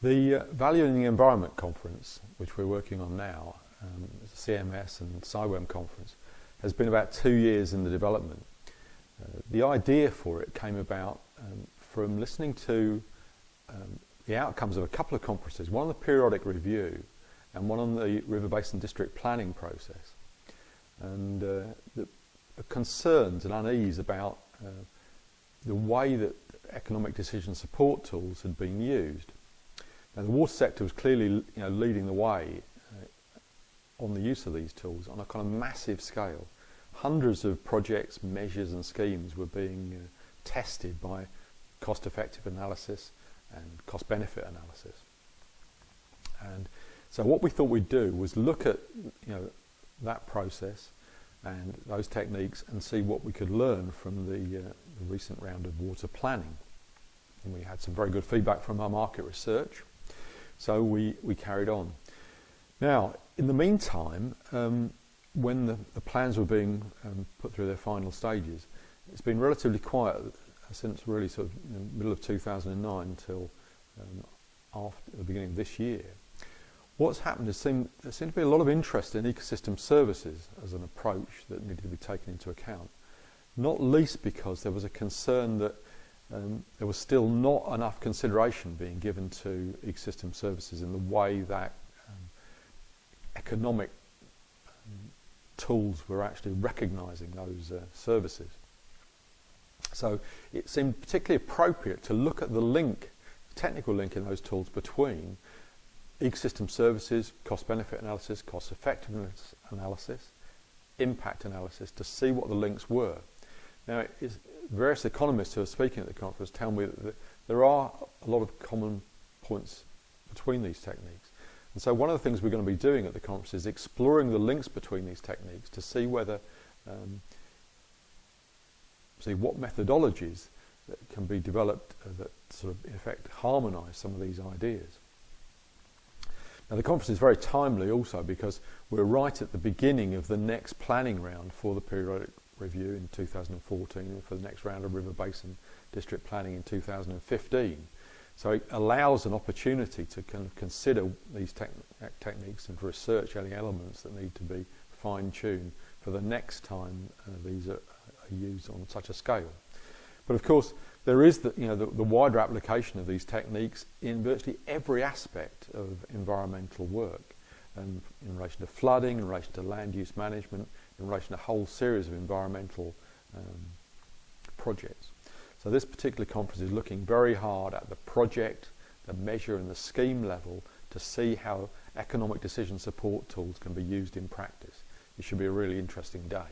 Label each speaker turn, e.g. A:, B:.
A: The Valuing the Environment conference, which we're working on now, CMS and CIWEM conference, has been about 2 years in the development. The idea for it came about from listening to the outcomes of a couple of conferences, one on the periodic review and one on the River Basin District planning process, and the concerns and unease about the way that economic decision support tools had been used. Now, the water sector was clearly leading the way on the use of these tools on a kind of massive scale. Hundreds of projects, measures and schemes were being tested by cost-effective analysis and cost-benefit analysis. And so what we thought we'd do was look at that process and those techniques and see what we could learn from the recent round of water planning. And we had some very good feedback from our market research, so we carried on. Now, in the meantime, when the plans were being put through their final stages, it's been relatively quiet since really sort of middle of 2009 until after the beginning of this year. What's happened is there seemed to be a lot of interest in ecosystem services as an approach that needed to be taken into account, not least because there was a concern that there was still not enough consideration being given to ecosystem services in the way that economic tools were actually recognising those services. So it seemed particularly appropriate to look at the link, technical link in those tools between ecosystem services, cost-benefit analysis, cost-effectiveness analysis, impact analysis, to see what the links were. Now, various economists who are speaking at the conference tell me that there are a lot of common points between these techniques. And so one of the things we're going to be doing at the conference is exploring the links between these techniques to see whether, see what methodologies that can be developed that sort of in effect harmonise some of these ideas. Now, the conference is very timely also because we're right at the beginning of the next planning round for the periodic review in 2014 and for the next round of River Basin District planning in 2015. So it allows an opportunity to kind of consider these techniques and to research any elements that need to be fine-tuned for the next time these are used on such a scale. But of course, there is the wider application of these techniques in virtually every aspect of environmental work, and in relation to flooding, in relation to land use management, in relation to a whole series of environmental projects. So this particular conference is looking very hard at the project, the measure and the scheme level to see how economic decision support tools can be used in practice. It should be a really interesting day.